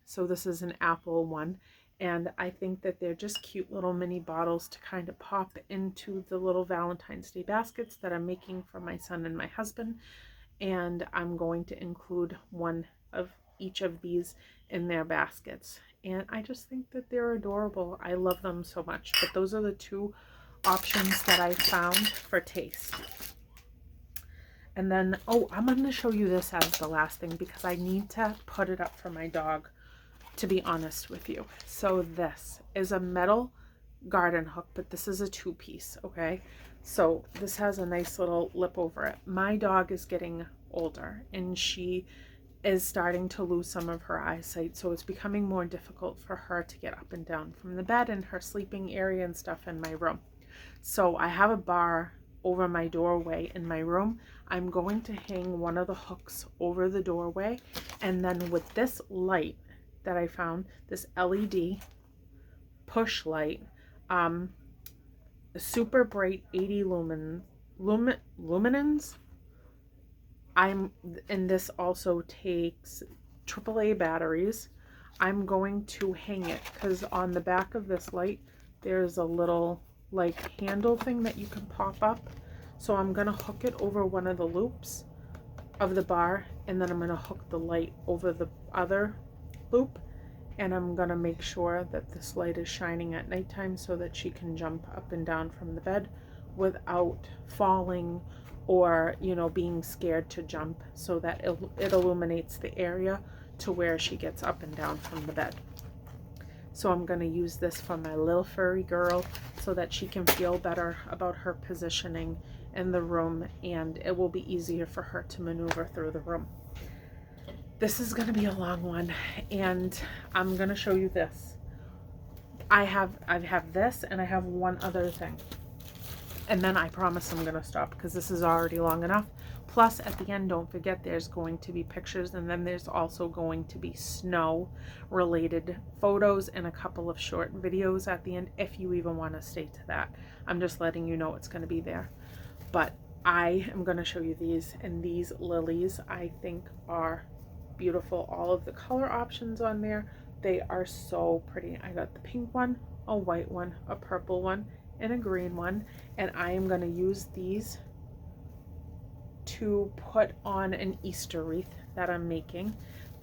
[SPEAKER 1] So this is an apple one, and I think that they're just cute little mini bottles to kind of pop into the little Valentine's Day baskets that I'm making for my son and my husband. And I'm going to include one of each of these in their baskets. And I just think that they're adorable. I love them so much. But those are the two options that I found for taste. And then, oh, I'm going to show you this as the last thing because I need to put it up for my dog, to be honest with you. So this is a metal garden hook, but this is a 2-piece, okay? So this has a nice little lip over it. My dog is getting older and she is starting to lose some of her eyesight, so it's becoming more difficult for her to get up and down from the bed and her sleeping area and stuff in my room. So I have a bar over my doorway in my room. I'm going to hang one of the hooks over the doorway, and then with this light that I found, this LED push light, super bright 80 luminance. And this also takes AAA batteries. I'm going to hang it because on the back of this light there's a little like handle thing that you can pop up. So I'm gonna hook it over one of the loops of the bar, and then I'm gonna hook the light over the other loop, and I'm gonna make sure that this light is shining at nighttime so that she can jump up and down from the bed without falling or, you know, being scared to jump, so that it illuminates the area to where she gets up and down from the bed. So I'm going to use this for my little furry girl so that she can feel better about her positioning in the room, and it will be easier for her to maneuver through the room. This is going to be a long one, and I'm going to show you this. I have this, and I have one other thing. And then I promise I'm going to stop because this is already long enough. Plus, at the end, don't forget there's going to be pictures, and then there's also going to be snow-related photos and a couple of short videos at the end, if you even want to stay to that. I'm just letting you know it's going to be there. But I am going to show you these, and these lilies I think are beautiful. All of the color options on there, they are so pretty. I got the pink one, a white one, a purple one, and a green one, and I am going to use these to put on an Easter wreath that I'm making.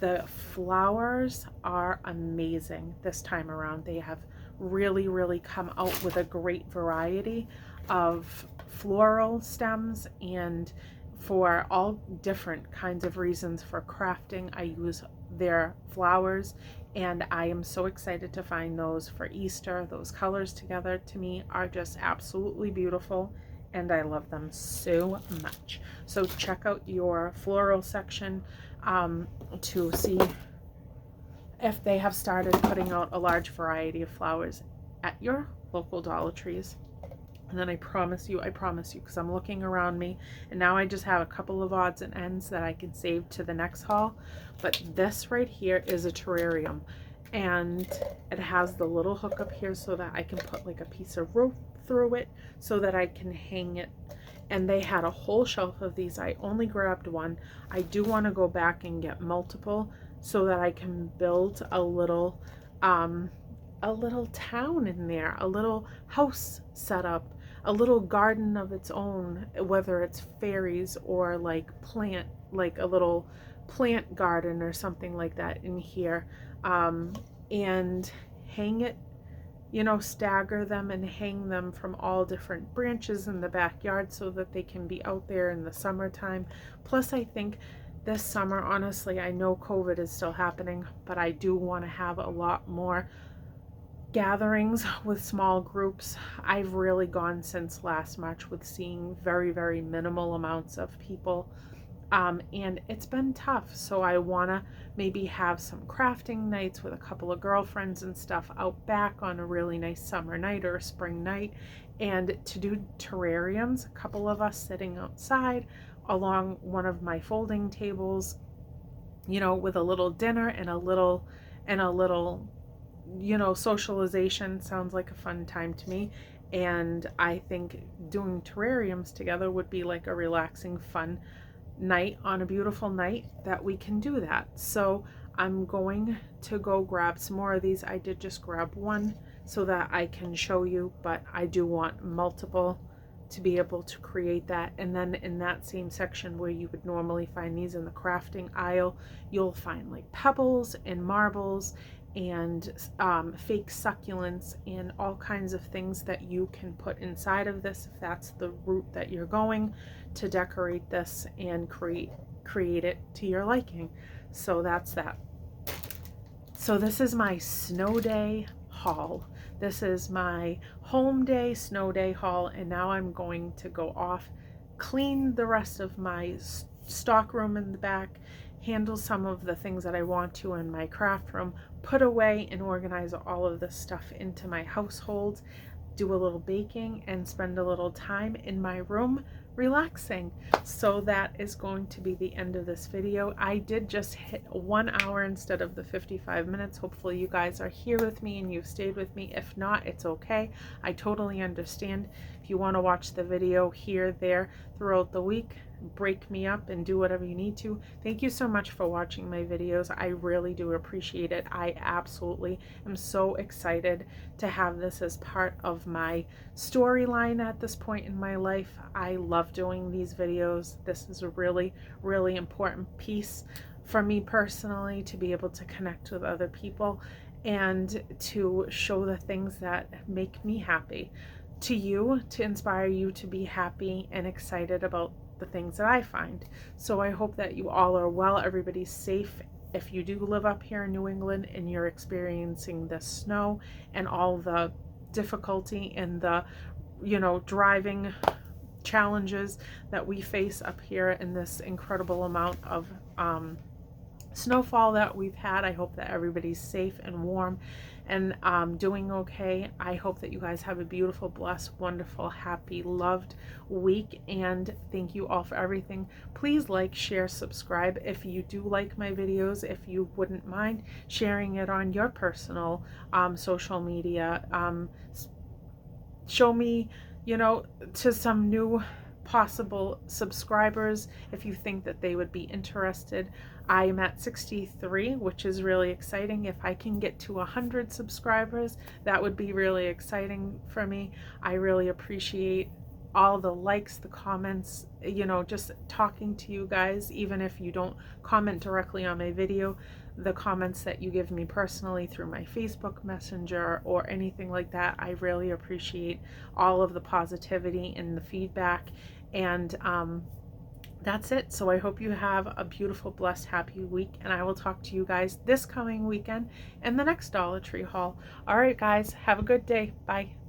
[SPEAKER 1] The flowers are amazing this time around. They have really come out with a great variety of floral stems, and for all different kinds of reasons for crafting, I use their flowers, and I am so excited to find those for Easter. Those colors together to me are just absolutely beautiful, and I love them so much. So check out your floral section to see if they have started putting out a large variety of flowers at your local Dollar Trees. And then I promise you, because I'm looking around me, and now I just have a couple of odds and ends that I can save to the next haul. But this right here is a terrarium, and it has the little hook up here so that I can put like a piece of rope through it so that I can hang it. And they had a whole shelf of these. I only grabbed one. I do want to go back and get multiple so that I can build a little town in there, a little house set up, a little garden of its own, whether it's fairies or like a little plant garden or something like that in here, and hang it, you know, stagger them and hang them from all different branches in the backyard so that they can be out there in the summertime. Plus, I think this summer, honestly, I know COVID is still happening, but I do want to have a lot more gatherings with small groups. I've really gone since last March with seeing very minimal amounts of people, and it's been tough. So I want to maybe have some crafting nights with a couple of girlfriends and stuff out back on a really nice summer night or a spring night, and to do terrariums, a couple of us sitting outside along one of my folding tables, you know, with a little dinner and a little you know, socialization. Sounds like a fun time to me, and I think doing terrariums together would be like a relaxing, fun night on a beautiful night that we can do that. So I'm going to go grab some more of these. I did just grab one so that I can show you, but I do want multiple to be able to create that. And then in that same section where you would normally find these in the crafting aisle, you'll find like pebbles and marbles and fake succulents and all kinds of things that you can put inside of this if that's the route that you're going to decorate this and create it to your liking. So that's that. So this is my snow day haul. This is my home day, snow day haul, and now I'm going to go off, clean the rest of my stock room in the back, handle some of the things that I want to in my craft room, put away and organize all of this stuff into my household, do a little baking, and spend a little time in my room relaxing. So that is going to be the end of this video. I did just hit 1 hour instead of the 55 minutes. Hopefully you guys are here with me and you've stayed with me. If not, it's okay. I totally understand. If you want to watch the video here, there, throughout the week, break me up and do whatever you need to. Thank you so much for watching my videos. I really do appreciate it. I absolutely am so excited to have this as part of my storyline at this point in my life. I love doing these videos. This is a really, really important piece for me personally, to be able to connect with other people and to show the things that make me happy to you, to inspire you to be happy and excited about the things that I find. So I hope that you all are well, everybody's safe. If you do live up here in New England and you're experiencing the snow and all the difficulty and the, driving challenges that we face up here in this incredible amount of snowfall that we've had, I hope that everybody's safe and warm and doing okay. I hope that you guys have a beautiful, blessed, wonderful, happy, loved week, and thank you all for everything. Please like, share, subscribe if you do like my videos. If you wouldn't mind sharing it on your personal social media, show me, to some new possible subscribers if you think that they would be interested. I am at 63, which is really exciting. If I can get to 100 subscribers, that would be really exciting for me. I really appreciate all the likes, the comments, just talking to you guys. Even if you don't comment directly on my video, the comments that you give me personally through my Facebook Messenger or anything like that, I really appreciate all of the positivity and the feedback. And that's it. So I hope you have a beautiful, blessed, happy week, and I will talk to you guys this coming weekend in the next Dollar Tree haul. All right, guys, have a good day. Bye.